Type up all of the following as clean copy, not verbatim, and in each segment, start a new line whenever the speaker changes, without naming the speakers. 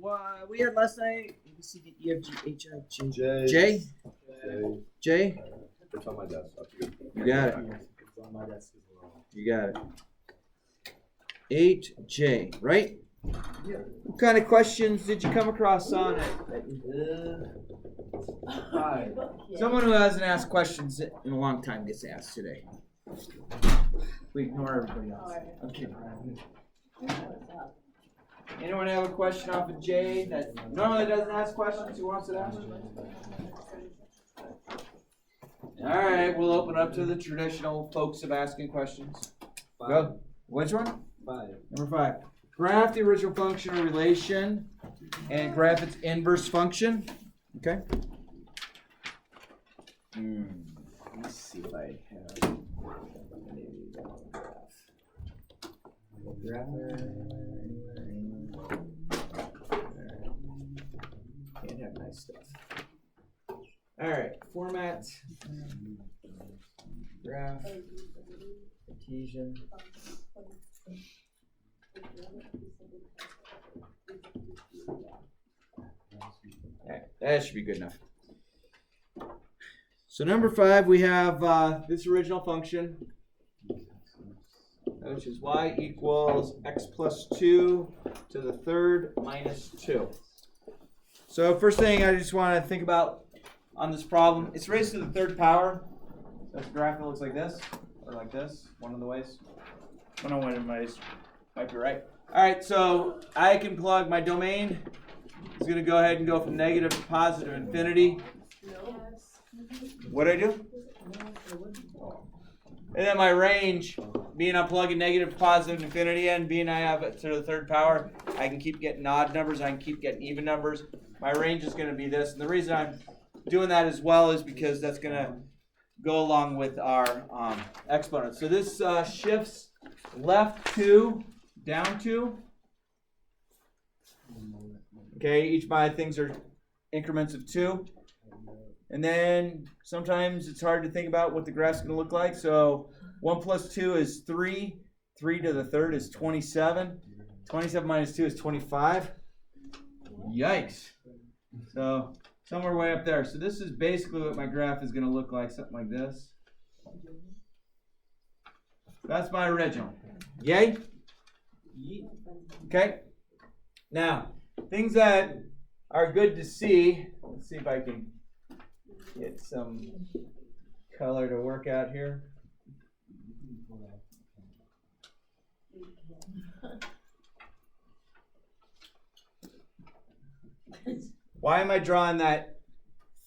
What we had last night? A, B, C, D, E, F, G, H, I, J.
J.
J.
It's on my desk.
You got it.
It's on my desk as well.
You got it. 8J, right?
Yeah.
What kind of questions did you come across on it?
Hi.
Someone who hasn't asked questions in a long time gets asked today. We ignore everybody else. I'm kidding. Anyone have a question off of J that normally doesn't ask questions? Who wants it asked? All right, we'll open up to the traditional folks of asking questions. Go. Which one?
5.
Number 5. Graph the original function or relation and graph its inverse function. Okay. Let me see if I have graph. Can't have nice stuff. All right, format, graph, Cartesian. Okay, that should be good enough. So number 5, we have this original function, which is y equals x plus 2 to the third minus 2. So first thing I just want to think about on this problem, it's raised to the third power. So the graph looks like this, or like this, one of the ways. One of the ways might be right. All right, so I can plug my domain. It's going to go ahead and go from negative to positive infinity. What do I do? And then my range, being I'm plugging negative to positive infinity in, being I have it to the third power, I can keep getting odd numbers, I can keep getting even numbers. My range is going to be this. And the reason I'm doing that as well is because that's going to go along with our exponent. So this shifts left 2, down 2. Okay, each of my things are increments of 2. And then sometimes it's hard to think about what the graph's going to look like. So 1 plus 2 is 3. 3 to the third is 27. 27 minus 2 is 25. Yikes. So somewhere way up there. So this is basically what my graph is going to look like, something like this. That's my original. Yay? Okay. Now, things that are good to see. Let's see if I can get some color to work out here. Why am I drawing that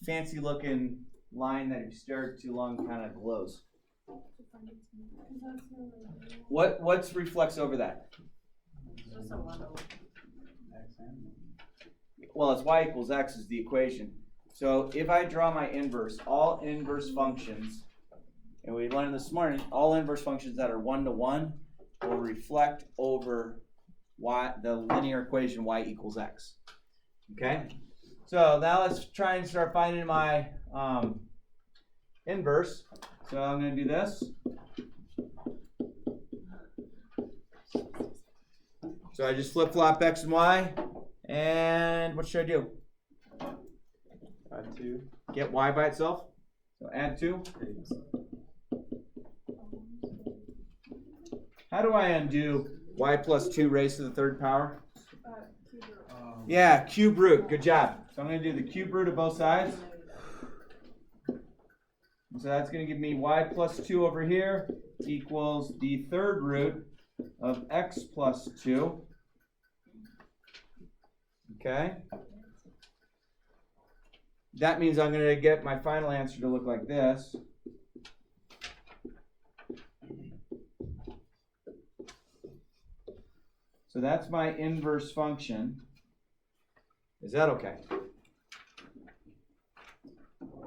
fancy looking line that if you stare at too long kind of glows? What's reflects over that? Well, it's y equals x is the equation. So if I draw my inverse, all inverse functions, and we learned this morning, all inverse functions that are 1 to 1 will reflect over y, the linear equation y equals x. Okay? So now let's try and start finding my inverse. So I'm going to do this. So I just flip-flop x and y. And what should I do?
Add 2.
Get y by itself. So add 2. How do I undo y plus 2 raised to the third power? Yeah, cube root. Good job. So I'm going to do the cube root of both sides. So that's going to give me y plus 2 over here equals the third root of x plus 2. Okay. That means I'm going to get my final answer to look like this. So that's my inverse function. Is that okay?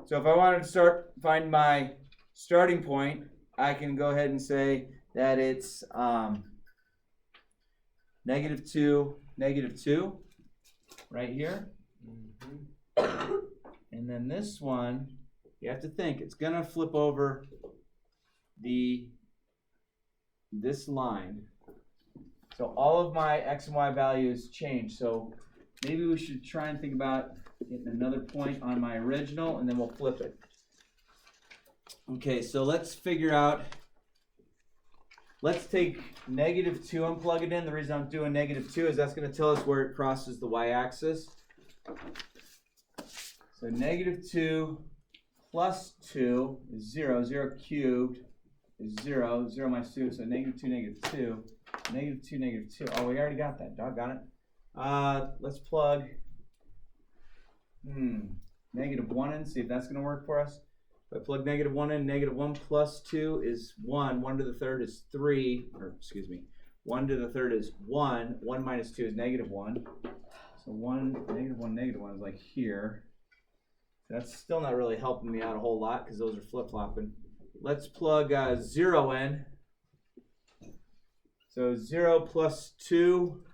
So if I wanted to find my starting point, I can go ahead and say that it's negative 2, negative 2, right here. And then this one, you have to think, it's going to flip over this line. So all of my x and y values change. So maybe we should try and think about getting another point on my original, and then we'll flip it. Okay, so let's figure out, let's take -2 and plug it in. The reason I'm doing -2 is that's going to tell us where it crosses the y-axis. So -2 plus 2 is 0. 0 cubed is 0. 0 minus 2, so -2, -2. -2, -2. Oh, we already got that. Doggone it. Let's plug -1 in, see if that's going to work for us. If I plug -1 in, -1 plus 2 is 1. 1 to the third is 3. Or, excuse me. 1 to the third is 1. 1 minus 2 is -1. So -1 is like here. That's still not really helping me out a whole lot because those are flip-flopping. Let's plug 0 in. So 0 plus 2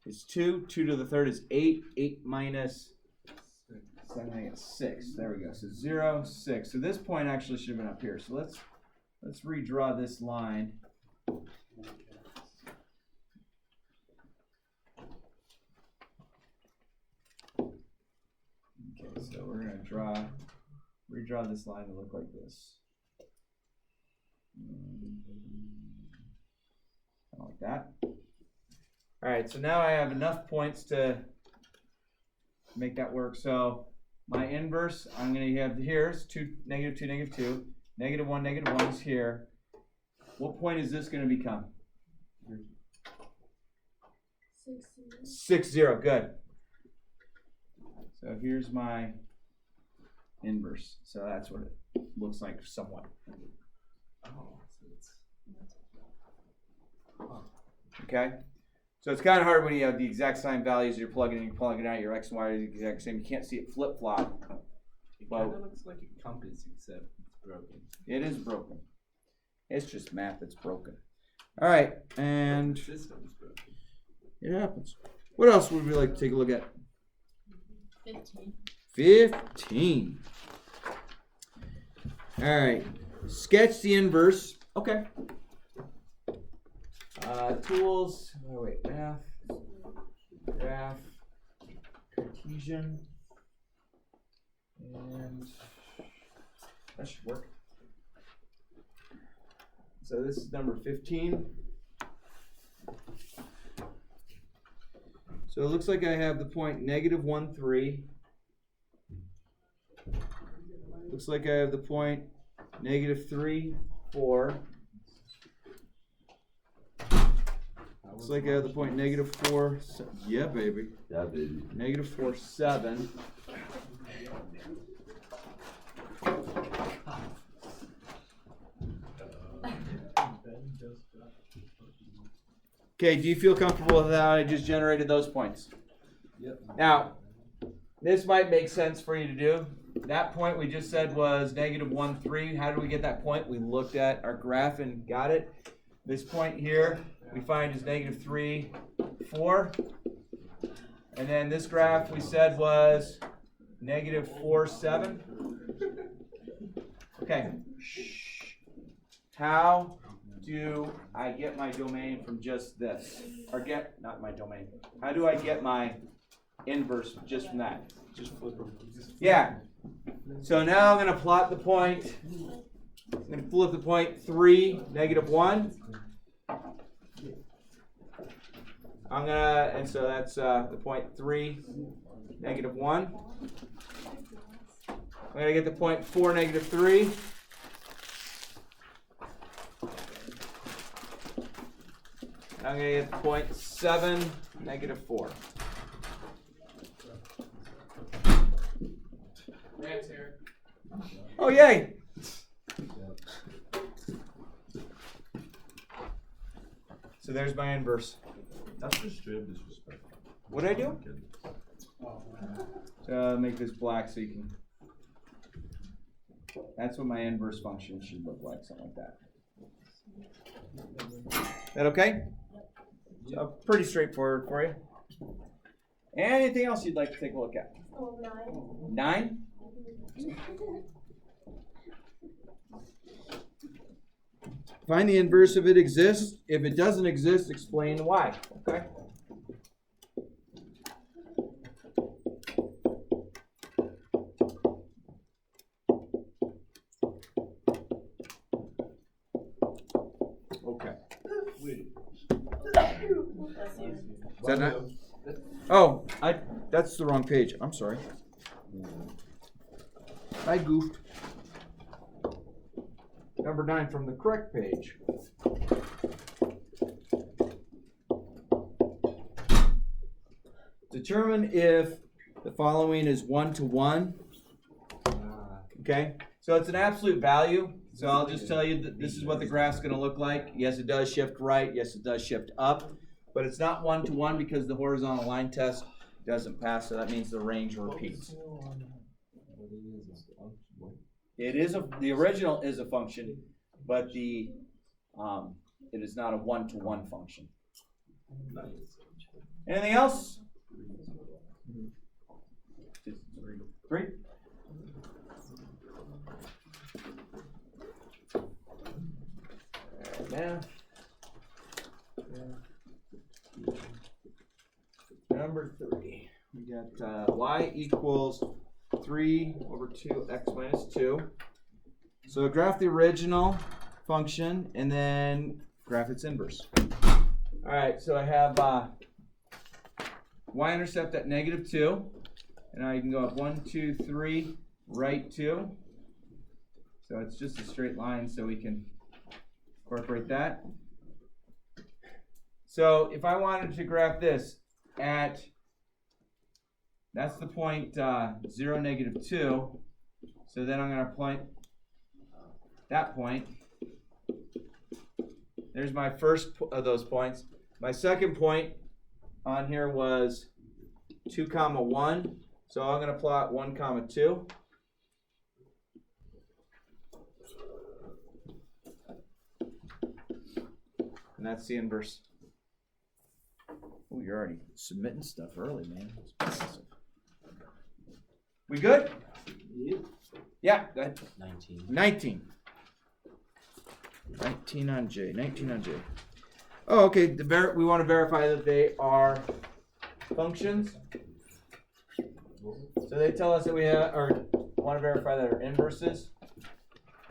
is 2. 2 to the third is 8. 8 minus 7, I get 6. There we go. So 0, 6. So this point actually should have been up here. So let's redraw this line. Okay, so we're going to redraw this line to look like this. Kind of like that. All right, so now I have enough points to make that work. So my inverse, I'm going to have here is -2, -2, -2. -1, -1 is here. What point is this going to become? 6, 0. Good. So here's my inverse. So that's what it looks like somewhat. Okay. So it's kind of hard when you have the exact sign values you're plugging in, you're plugging out, your x and y are the exact same. You can't see it flip-flop.
It kind of looks like a compass, except it's broken.
It is broken. It's just math that's broken. All right, and
The system is broken.
it happens. What else would we like to take a look at? 15. All right, sketch the inverse. Okay. Tools. Oh wait, math, graph, Cartesian, and that should work. So this is number 15. So it looks like I have the point -1, 3. Looks like I have the point -3, 4. Looks like I have the point -4. Yeah, baby.
Yeah, baby.
-4, 7. Okay, do you feel comfortable with how I just generated those points?
Yep.
Now, this might make sense for you to do. That point we just said was -1, 3. How did we get that point? We looked at our graph and got it. This point here we find is -3, 4. And then this graph we said was -4, 7. Okay. How do I get my domain from just this? Or get, not my domain. How do I get my inverse just from that?
Just flip them.
Yeah. So now I'm going to plot the point. I'm going to flip the point 3, -1. And so that's the point 3, -1. I'm going to get the point 4, -3. I'm going to get the point 7, -4.
Rand's here.
Oh, yay! So there's my inverse.
That's just straight disrespectful.
What'd I do? Make this black so you can. That's what my inverse function should look like, something like that. That okay? So pretty straightforward for you. Anything else you'd like to take a look at? 9? Find the inverse if it exists. If it doesn't exist, explain why. Okay. Is that not? Oh, that's the wrong page. I'm sorry. I goofed. Number 9 from the correct page. Determine if the following is 1 to 1. Okay, so it's an absolute value. So I'll just tell you that this is what the graph's going to look like. Yes, it does shift right. Yes, it does shift up. But it's not 1 to 1 because the horizontal line test doesn't pass. So that means the range repeats. It is the original is a function, but it is not a 1 to 1 function. Anything else? 3. Now, number 3. We got y equals 3 over 2 x minus 2. So graph the original function and then graph its inverse. All right, so I have y-intercept at -2. And now you can go up 1, 2, 3, right 2. So it's just a straight line, so we can incorporate that. So if I wanted to graph this at, that's the point 0, -2. So then I'm going to point that point. There's my first of those points. My second point on here was 2, 1. So I'm going to plot 1, 2. And that's the inverse. Oh, you're already submitting stuff early, man. We good? Yeah, go ahead. 19. 19 on J. 19 on J. Oh, okay. We want to verify that they are functions. So they tell us that we have, or want to verify that are inverses.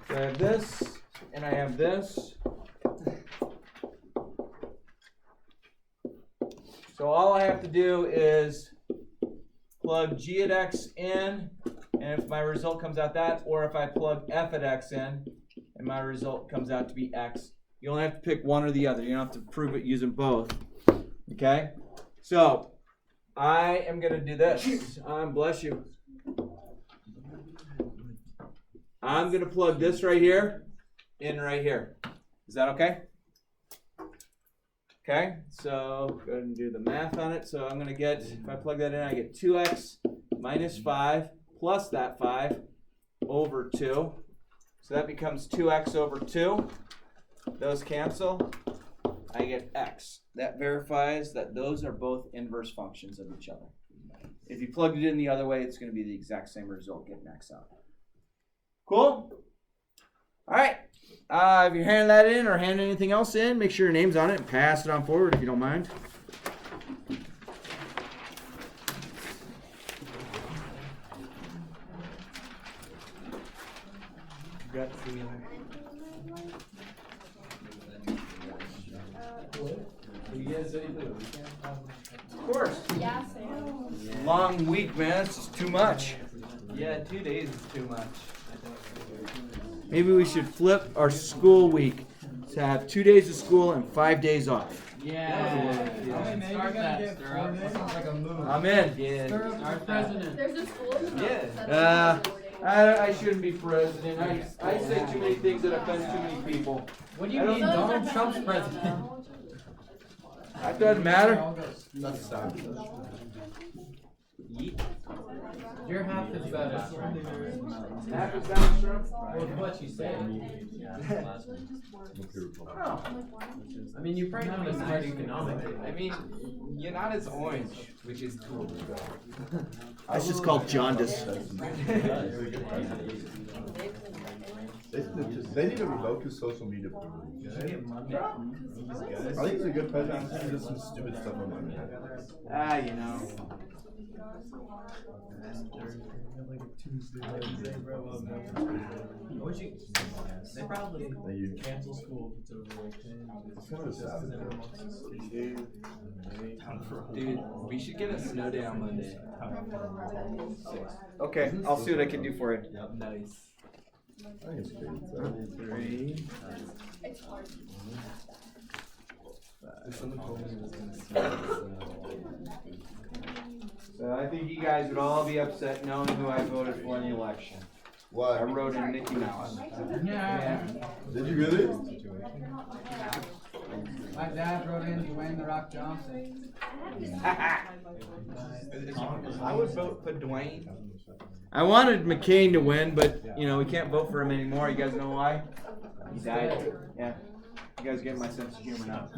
So I have this, and I have this. So all I have to do is plug g at x in, and if my result comes out that, or if I plug f at x in, and my result comes out to be x, you only have to pick one or the other. You don't have to prove it using both. Okay? So I am going to do this. Bless you. I'm going to plug this right here in right here. Is that okay? Okay, so go ahead and do the math on it. So I'm going to get, if I plug that in, I get 2x minus 5 plus that 5 over 2. So that becomes 2x over 2. Those cancel. I get x. That verifies that those are both inverse functions of each other. If you plugged it in the other way, it's going to be the exact same result, getting x out. Cool? All right. If you're handing that in or handing anything else in, make sure your name's on it and pass it on forward if you don't mind. Of course.
Yeah, Sam.
Long week, man. This is too much.
Yeah, 2 days is too much.
Maybe we should flip our school week to have 2 days of school and 5 days off.
Yeah. Start that.
I'm in.
Yeah. Start that.
There's a school?
Yeah. I shouldn't be president. I say too many things that offend too many people.
What do you mean Donald Trump's president?
That doesn't matter.
You're half as bad as Trump.
Half as bad as Trump?
Well, what you say.
Oh.
I mean, you're probably not as smart economically. I mean, you're not as orange, which is cool.
That's just called jaundice.
They need to revoke his social media privilege. I think he's a good president. He does some stupid stuff on Monday.
You know.
They probably
Thank you.
cancel school if it's over like 10.
It's kind of sad.
Dude, we should get a snow day on Monday.
Okay, I'll see what I can do for you.
Nice.
I think it's great.
3. Someone told me it was gonna snow.
So I think you guys would all be upset knowing who I voted for in the election.
What?
I wrote in Mickey Mouse.
Yeah.
Did you really?
My dad wrote in Dwayne The Rock Johnson.
I would vote for Dwayne.
I wanted McCain to win, but you know we can't vote for him anymore. You guys know why? He died. Yeah. You guys get my sense of humor now.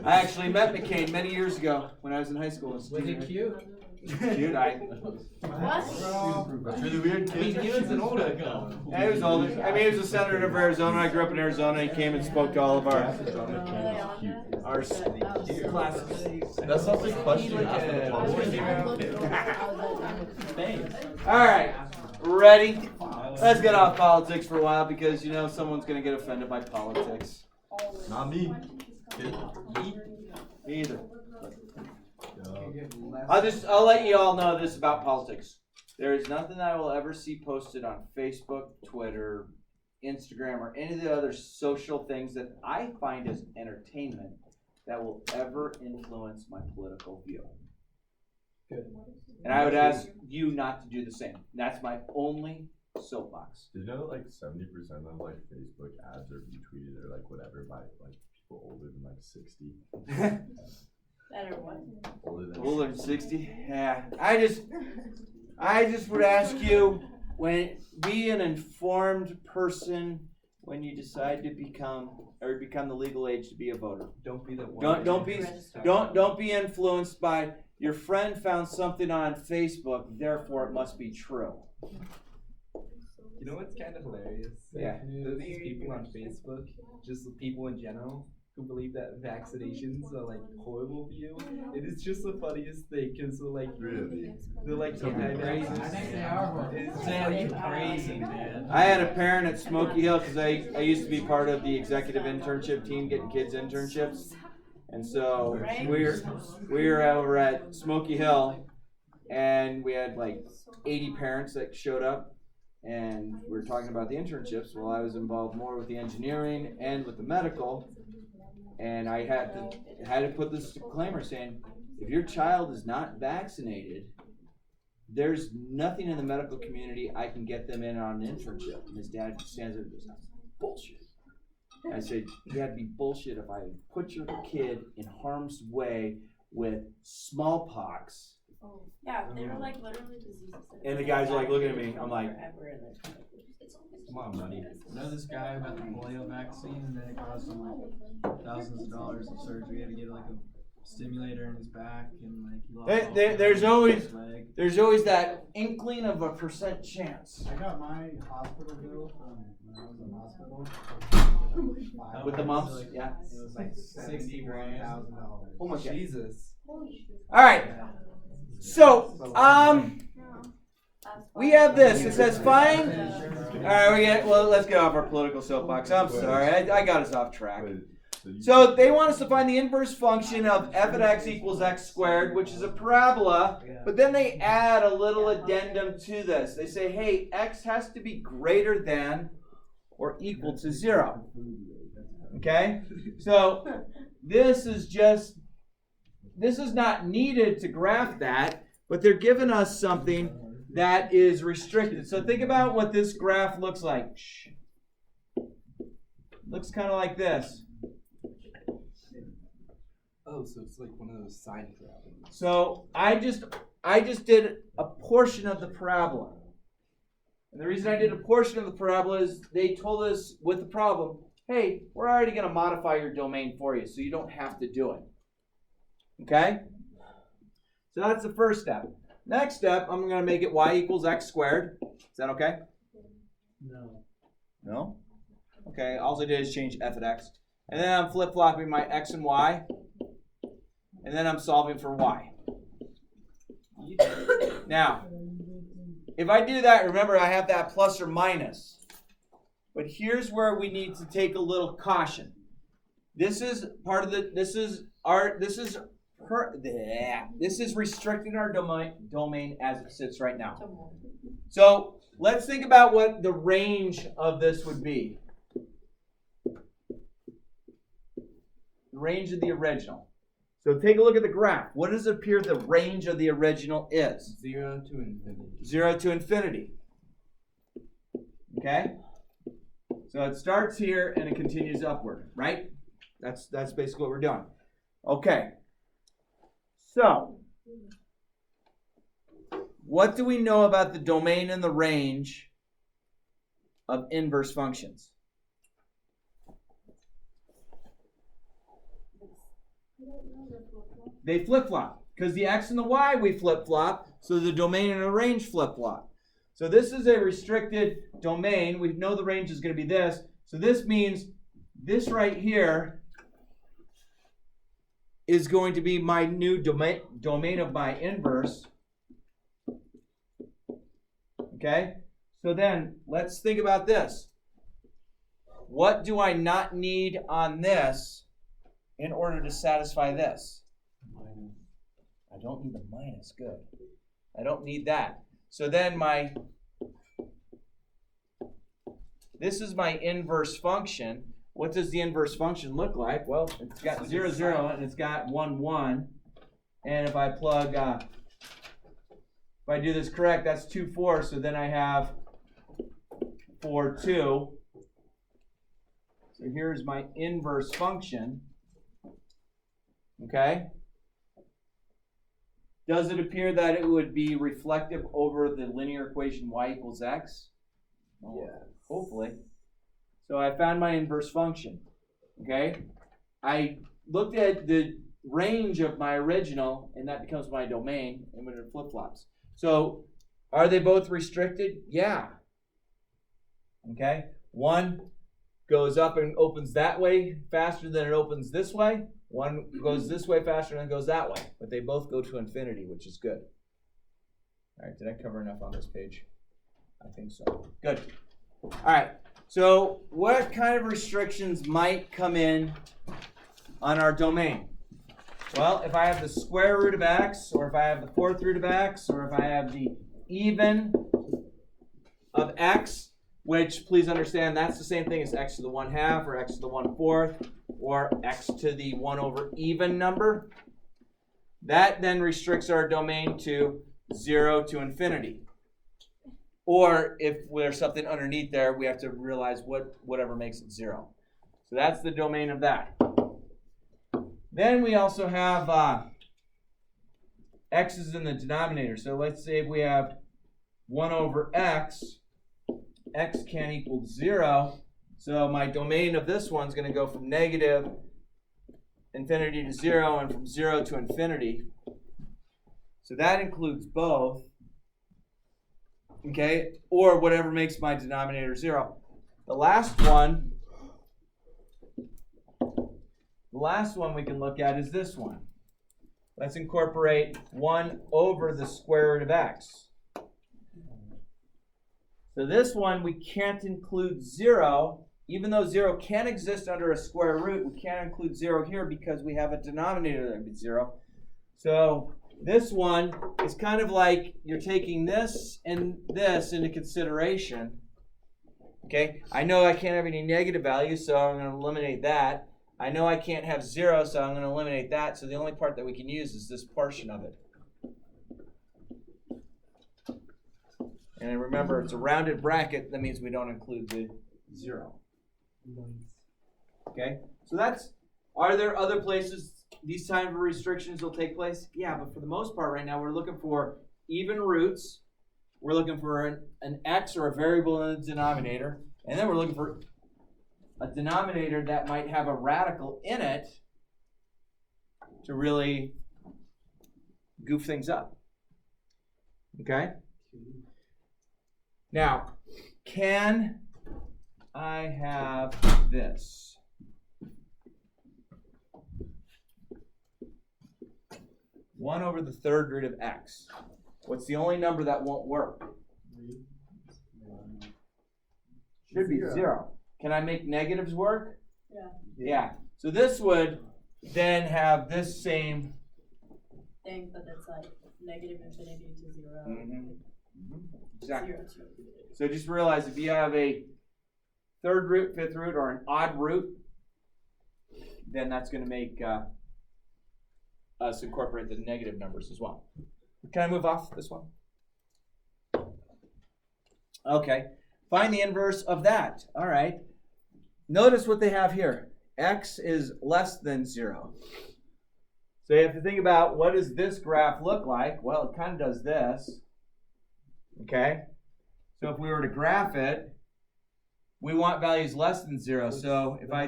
I actually met McCain many years ago when I was in high school.
Was he cute?
Cute,
That's really weird.
I mean, he was an older guy.
Yeah, he was older. I mean, he was a senator of Arizona. I grew up in Arizona. He came and spoke to all of our classes.
That's something question
Like
after the
a
politics.
All right, ready? Let's get off politics for a while because you know someone's gonna get offended by politics.
Not me.
Me either. I'll let you all know this about politics. There is nothing I will ever see posted on Facebook, Twitter, Instagram, or any of the other social things that I find as entertainment that will ever influence my political view.
Good.
And I would ask you not to do the same. That's my only soapbox.
Did you know that like 70% of like Facebook ads are retweeted or like whatever by like people older than like 60?
Better one.
Older than 60? Yeah. I just would ask you, be an informed person when you decide to become the legal age to be a voter.
Don't be the one.
Don't be influenced by your friend found something on Facebook, therefore it must be true.
You know what's kind of hilarious?
Yeah.
There's these people on Facebook, just people in general, who believe that vaccinations are like horrible for you. It is just the funniest thing because they're like, they're like anti-vaxxers.
I think they are.
It's crazy, man.
I had a parent at Smoky Hill because I used to be part of the executive internship team getting kids internships. And so we were over at Smoky Hill and we had like 80 parents that showed up and we were talking about the internships. Well, I was involved more with the engineering and with the medical. And I had to put this disclaimer saying, if your child is not vaccinated, there's nothing in the medical community I can get them in on an internship. And his dad stands there and goes, bullshit. I said, that'd be bullshit if I put your kid in harm's way with smallpox.
Yeah, they were like literally diseases.
And the guys are like looking at me. I'm like,
Come on, buddy.
I know this guy about the polio vaccine, and then it cost him like thousands of dollars of surgery. He had to get like a stimulator in his back, and like he lost all
there's
his
always
leg.
there's always that inkling of a % chance.
I got my hospital bill from when I was in hospital.
With the mumps,
Like,
yeah.
It was like $61,000.
Oh my God.
Jesus.
All right. So, we have this. It says fine. All right, let's get off our political soapbox. I'm sorry, I got us off track. So they want us to find the inverse function of f of x equals x squared, which is a parabola. But then they add a little addendum to this. They say, hey, x has to be greater than or equal to 0. Okay? So this is not needed to graph that, but they're giving us something that is restricted. So think about what this graph looks like. Looks kind of like this.
Oh, so it's like one of those sine parabolas.
So I just did a portion of the parabola. And the reason I did a portion of the parabola is they told us with the problem, hey, we're already going to modify your domain for you, so you don't have to do it. Okay? So that's the first step. Next step, I'm going to make it y equals x squared. Is that okay?
No.
No? Okay, all I did is change f at x. And then I'm flip-flopping my x and y. And then I'm solving for y. Now, if I do that, remember I have that plus or minus. But here's where we need to take a little caution. This is part of the, this is restricting our domain as it sits right now. So let's think about what the range of this would be. The range of the original. So take a look at the graph. What does it appear the range of the original is?
0 to infinity.
0 to infinity. Okay? So it starts here and it continues upward, right? That's basically what we're doing. Okay. So, what do we know about the domain and the range of inverse functions? They flip-flop. Because the x and the y we flip-flop, so the domain and the range flip-flop. So this is a restricted domain. We know the range is going to be this. So this means this right here is going to be my new domain of my inverse. Okay? So then, let's think about this. What do I not need on this in order to satisfy this? I don't need the minus. Good. I don't need that. So then this is my inverse function. What does the inverse function look like? Well, it's got 0, 0, and it's got 1, 1. And if I plug, if I do this correct, that's 2, 4. So then I have 4, 2. So here's my inverse function. Okay? Does it appear that it would be reflective over the linear equation y equals x?
Yeah.
Hopefully. So I found my inverse function. Okay? I looked at the range of my original, and that becomes my domain, and when it flip-flops. So are they both restricted? Yeah. Okay? One goes up and opens that way faster than it opens this way. One goes this way faster than it goes that way. But they both go to infinity, which is good. All right, did I cover enough on this page? I think so. Good. All right, so what kind of restrictions might come in on our domain? Well, if I have the square root of x, or if I have the fourth root of x, or if I have the even of x, which, please understand, that's the same thing as x to the 1/2 or x to the 1/4 or x to the 1 over even number. That then restricts our domain to 0 to infinity. Or if there's something underneath there, we have to realize whatever makes it 0. So that's the domain of that. Then we also have x's in the denominator. So let's say if we have 1 over x, x can't equal 0. So my domain of this one's going to go from negative infinity to 0 and from 0 to infinity. So that includes both. Okay? Or whatever makes my denominator 0. The last one we can look at is this one. Let's incorporate 1 over the square root of x. So this one, we can't include 0. Even though 0 can exist under a square root, we can't include 0 here because we have a denominator that would be 0. So this one is kind of like you're taking this and this into consideration. Okay, I know I can't have any negative values, so I'm going to eliminate that. I know I can't have 0, so I'm going to eliminate that. So the only part that we can use is this portion of it. And remember, it's a rounded bracket. That means we don't include the 0. Okay, so are there other places these type of restrictions will take place? Yeah, but for the most part right now, we're looking for even roots. We're looking for an x or a variable in the denominator. And then we're looking for a denominator that might have a radical in it to really goof things up. Okay? Now, can I have this. One over the third root of x. What's the only number that won't work? Should be 0. Can I make negatives work? Yeah. So this would then have this same
Thing, but it's like negative infinity to 0.
Exactly.
0 to infinity.
So just realize if you have a third root, fifth root, or an odd root, then that's going to make us incorporate the negative numbers as well. Can I move off this one? Okay. Find the inverse of that. All right. Notice what they have here. X is less than 0. So you have to think about, what does this graph look like? Well, it kind of does this. Okay? So if we were to graph it, we want values less than 0. So if I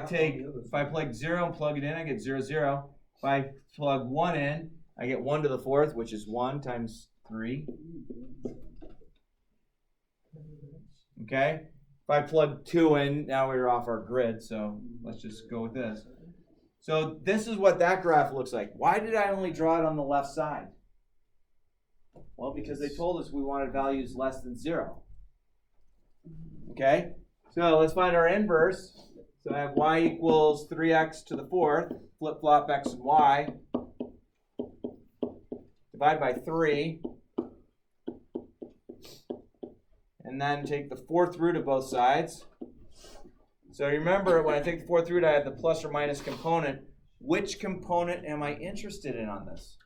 plug 0 and plug it in, I get 0, 0. If I plug 1 in, I get 1 to the 4th, which is 1 times 3. Okay? If I plug 2 in, now we're off our grid, so let's just go with this. So this is what that graph looks like. Why did I only draw it on the left side? Well, because they told us we wanted values less than 0. Okay? So let's find our inverse. So I have y equals 3x to the 4th. Flip-flop x and y. Divide by 3. And then take the 4th root of both sides. So remember, when I take the 4th root, I have the plus or minus component. Which component am I interested in on this?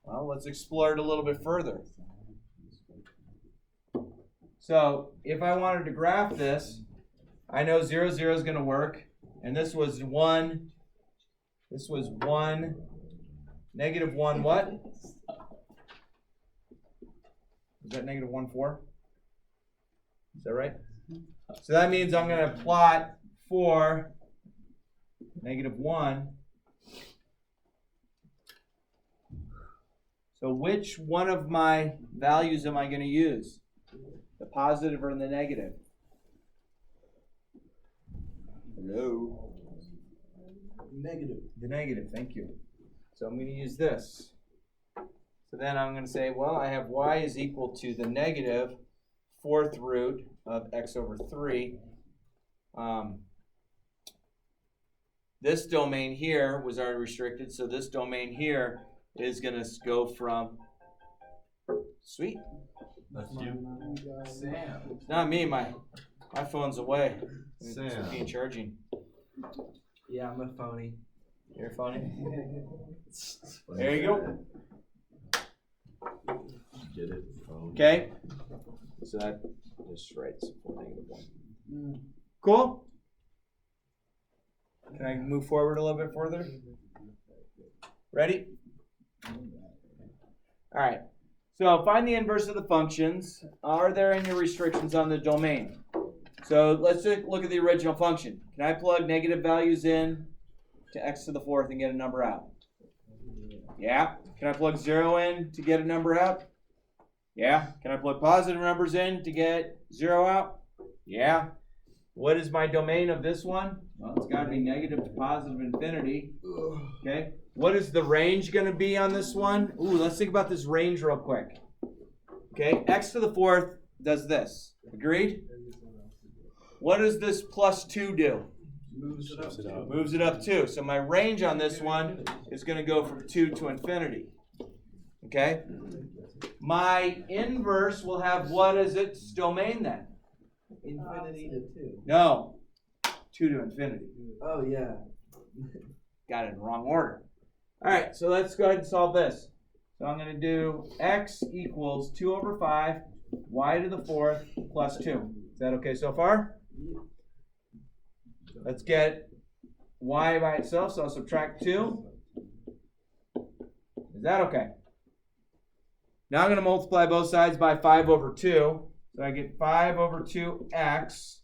Well, let's explore it a little bit further. So if I wanted to graph this, I know 0, 0 is going to work. And this was 1. This was 1. Negative 1 what? Is that negative 1, 4? Is that right? So that means I'm going to plot 4, negative 1. So which one of my values am I going to use? The positive or the negative? Hello?
Negative.
The negative, thank you. So I'm going to use this. So then I'm going to say, well, I have y is equal to the negative 4th root of x over 3. This domain here was already restricted, so this domain here is going to go from, sweet.
That's you.
Sam.
It's not me, my phone's away.
Sam.
It's being charging.
Yeah, I'm a phony.
You're funny. There you go.
Get it?
Okay. So that just writes negative 1. Cool? Can I move forward a little bit further? Ready? All right. So find the inverse of the functions. Are there any restrictions on the domain? So let's just look at the original function. Can I plug negative values in to x to the 4th and get a number out? Yeah. Can I plug 0 in to get a number out? Yeah. Can I plug positive numbers in to get 0 out? Yeah. What is my domain of this one? Well, it's got to be negative to positive infinity. Okay. What is the range going to be on this one? Ooh, let's think about this range real quick. Okay. X to the 4th does this. Agreed? What does this plus 2 do?
Moves it up.
Moves it up 2. So my range on this one is going to go from 2 to infinity. Okay? My inverse will have what is its domain then?
Infinity to 2.
No. 2 to infinity.
Oh, yeah.
Got it in the wrong order. All right, so let's go ahead and solve this. So I'm going to do x equals 2 over 5, y to the 4th plus 2. Is that okay so far? Let's get y by itself, so I'll subtract 2. Is that okay? Now I'm going to multiply both sides by 5 over 2. So I get 5 over 2x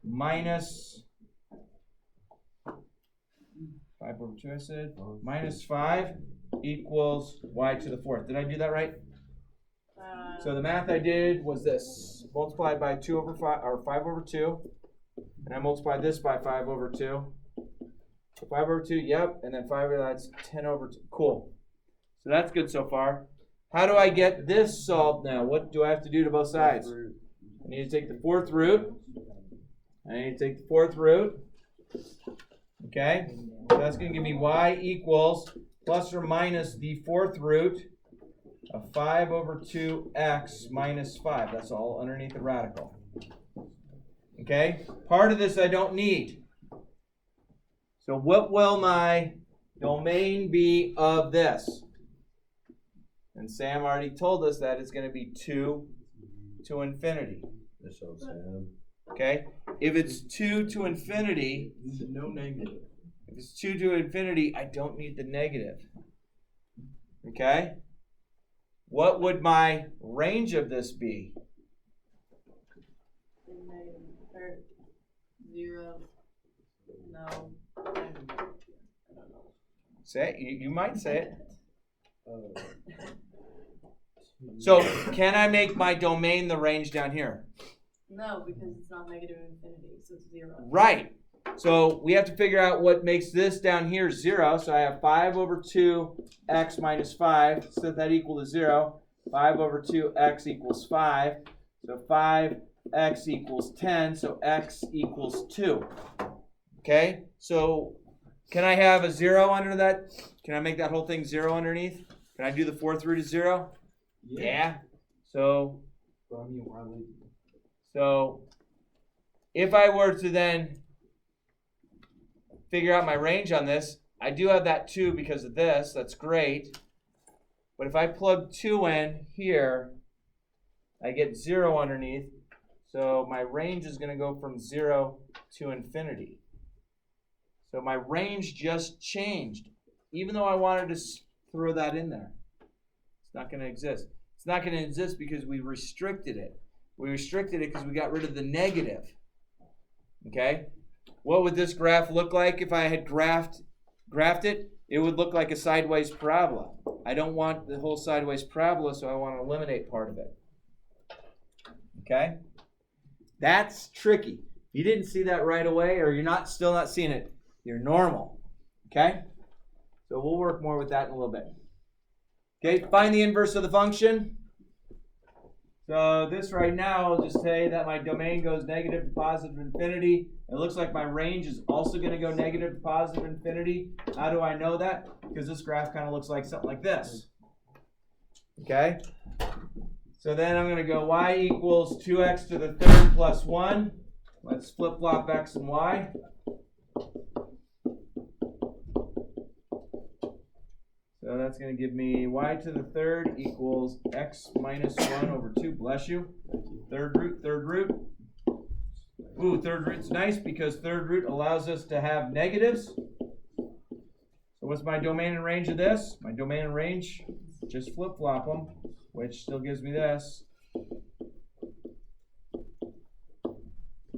minus 5 over 2, I said, minus 5 equals y to the 4th. Did I do that right? So the math I did was this. Multiplied by 2 over 5, or 5 over 2. And I multiplied this by 5 over 2. So 5 over 2, yep. And then 5 over that's 10 over 2. Cool. So that's good so far. How do I get this solved now? What do I have to do to both sides? I need to take the fourth root. I need to take the fourth root. Okay? So that's going to give me y equals plus or minus the fourth root of 5 over 2x minus 5. That's all underneath the radical. Okay? Part of this I don't need. So what will my domain be of this? And Sam already told us that it's going to be 2 to infinity. Okay? If it's 2 to infinity,
No negative.
if it's 2 to infinity, I don't need the negative. Okay? What would my range of this be?
Negative, or 0. No. I don't know.
Say it. You might say it. So, can I make my domain the range down here?
No, because it's not negative infinity, so it's 0.
Right. So, we have to figure out what makes this down here 0. So, I have 5 over 2x minus 5. Set that equal to 0. 5 over 2x equals 5. So, 5x equals 10. So, x equals 2. Okay? So, can I have a 0 under that? Can I make that whole thing 0 underneath? Can I do the fourth root of 0? Yeah. So, if I were to then figure out my range on this, I do have that 2 because of this. That's great. But if I plug 2 in here, I get 0 underneath. So my range is going to go from 0 to infinity. So my range just changed, even though I wanted to throw that in there. It's not going to exist. It's not going to exist because we restricted it. We restricted it because we got rid of the negative. Okay? What would this graph look like if I had graphed it? It would look like a sideways parabola. I don't want the whole sideways parabola, so I want to eliminate part of it. Okay? That's tricky. If you didn't see that right away, or you're still not seeing it, you're normal. Okay? So we'll work more with that in a little bit. Okay, find the inverse of the function. So this right now, I'll just say that my domain goes negative to positive infinity. It looks like my range is also going to go negative to positive infinity. How do I know that? Because this graph kind of looks like something like this. Okay? So then I'm going to go y equals 2x to the third plus 1. Let's flip-flop x and y. So that's going to give me y to the third equals x minus 1 over 2. Bless you. Third root, third root. Ooh, third root's nice because third root allows us to have negatives. So what's my domain and range of this? My domain and range, just flip-flop them, which still gives me this.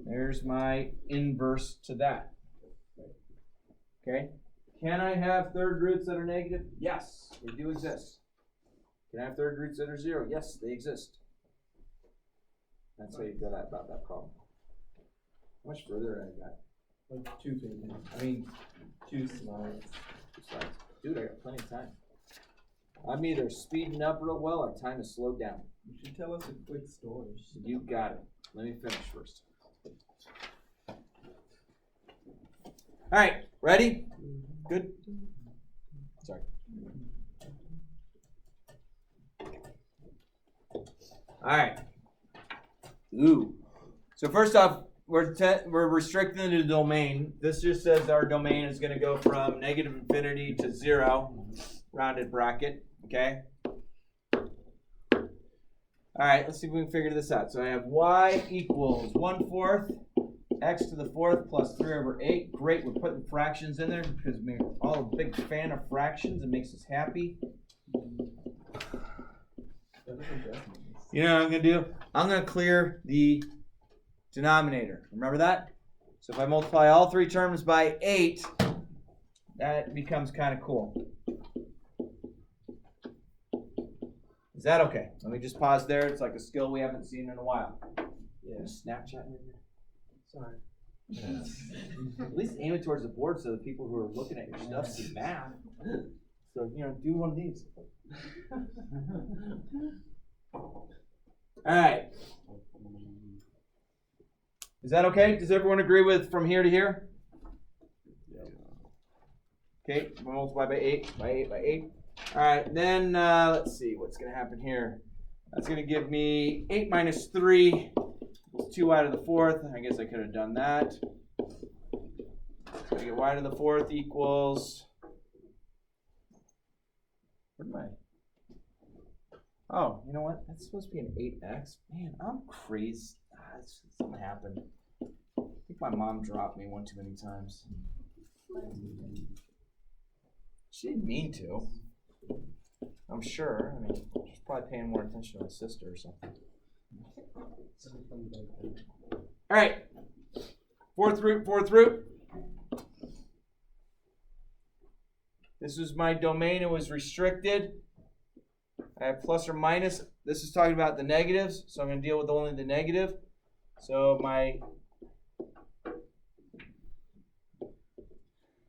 There's my inverse to that. Okay? Can I have third roots that are negative? Yes, they do exist. Can I have third roots that are 0? Yes, they exist. That's how you go about that problem. How much further I got?
Like 2 pages. I mean, 2 slides.
2 slides. Dude, I got plenty of time. I'm either speeding up real well or time to slow down.
You should tell us a quick story.
You got it. Let me finish first. All right, ready? Good? Sorry. All right. Ooh. So first off, we're restricting the domain. This just says our domain is going to go from negative infinity to 0, rounded bracket, okay? All right, let's see if we can figure this out. So I have y equals 1/4 x to the 4th plus 3 over 8. Great, we're putting fractions in there because we're all a big fan of fractions. It makes us happy. You know what I'm going to do? I'm going to clear the denominator. Remember that? So if I multiply all 3 terms by 8, that becomes kind of cool. Is that okay? Let me just pause there. It's like a skill we haven't seen in a while. Yeah. Snapchat. Sorry. At least aim it towards the board so the people who are looking at your stuff see math. So, do one of these. All right. Is that okay? Does everyone agree with from here to here? Okay, multiply by 8, by 8, by 8. All right, then let's see what's going to happen here. That's going to give me 8 minus 3 equals 2y to the 4th. I guess I could have done that. So I get y to the 4th equals, where am I? Oh, you know what? That's supposed to be an 8x. Man, I'm crazy. Something happened. I think my mom dropped me one too many times. She didn't mean to. I'm sure. I mean, she's probably paying more attention to my sister or something. All right. Fourth root. This was my domain. It was restricted. I have plus or minus. This is talking about the negatives, so I'm going to deal with only the negative. So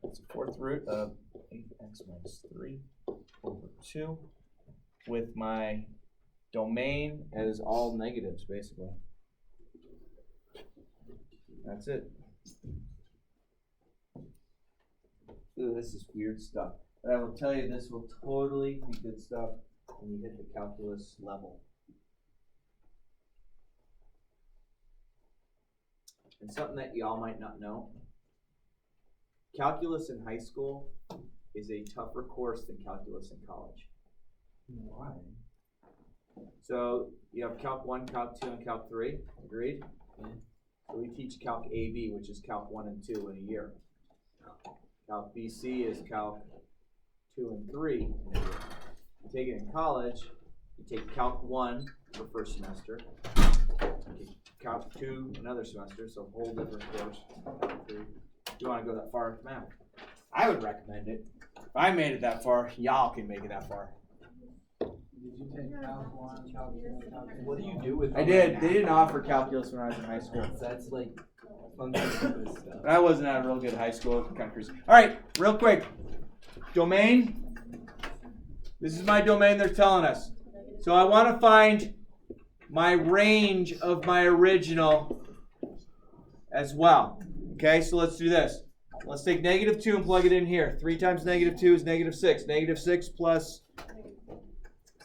that's the fourth root of 8x minus 3 over 2 with my domain as all negatives, basically. That's it. Ooh, this is weird stuff. But I will tell you, this will totally be good stuff when you hit the calculus level. And something that y'all might not know. Calculus in high school is a tougher course than calculus in college.
Why?
So you have Calc 1, Calc 2, and Calc 3. Agreed?
Yeah.
So we teach Calc AB, which is Calc 1 and 2 in a year. Calc BC is Calc 2 and 3 in a year. You take it in college, you take Calc 1 for first semester, Calc 2 another semester, so a whole different course. If you want to go that far with math, I would recommend it. If I made it that far, y'all can make it that far.
Did you take Calc 1, Calc 2, Calc 3?
What do you do with?
I did. They didn't offer calculus when I was in high school.
That's like fundamental stuff.
But I wasn't at a real good high school. Kind of crazy. All right, real quick. Domain. This is my domain they're telling us. So I want to find my range of my original as well. Okay, so let's do this. Let's take negative 2 and plug it in here. 3 times negative 2 is negative 6. Negative 6 plus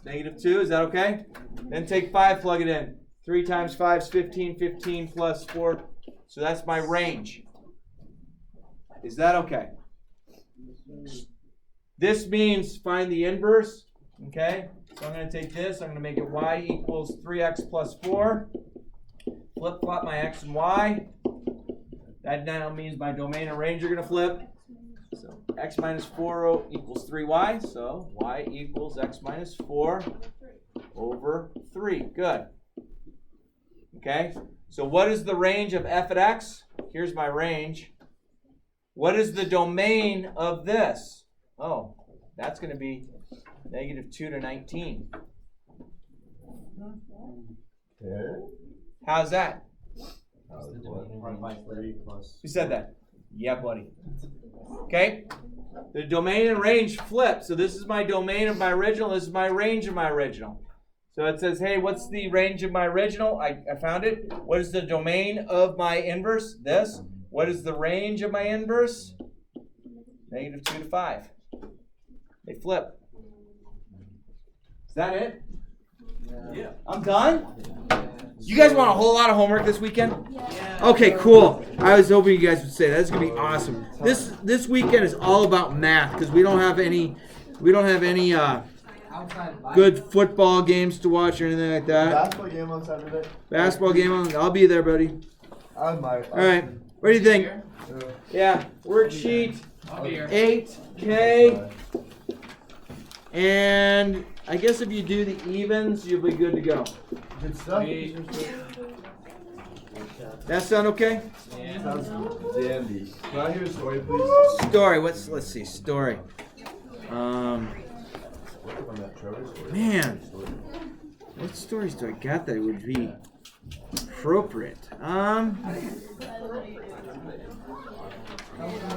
negative 2, is that okay? Then take 5, plug it in. 3 times 5 is 15. 15 plus 4. So that's my range. Is that okay? This means find the inverse. Okay? So I'm going to take this. I'm going to make it y equals 3x plus 4. Flip-flop my x and y. That now means my domain and range are going to flip. So x minus 4 equals 3y. So y equals x minus 4 over 3. Good. Okay? So what is the range of f at x? Here's my range. What is the domain of this? Oh, that's going to be negative 2 to 19. How's that? Who said that? Yeah, buddy. Okay? The domain and range flip. So this is my domain of my original. This is my range of my original. So it says, hey, what's the range of my original? I found it. What is the domain of my inverse? This. What is the range of my inverse? Negative 2 to 5. They flip. Is that it?
Yeah.
I'm done? You guys want a whole lot of homework this weekend? Yeah. Okay, cool. I was hoping you guys would say that. That's gonna be awesome. This weekend is all about math because we don't have any good football games to watch or anything like that.
Basketball game on Saturday.
Basketball game on. I'll be there, buddy.
I might.
All right. What do you think? Yeah. Worksheet 8K. And I guess if you do the evens, you'll be good to go.
Good stuff.
That sound okay?
Yeah.
Sounds dandy. Can I hear a story, please?
Story. Let's see. Story.
On that Trevor story.
Man, what stories do I got that would be appropriate?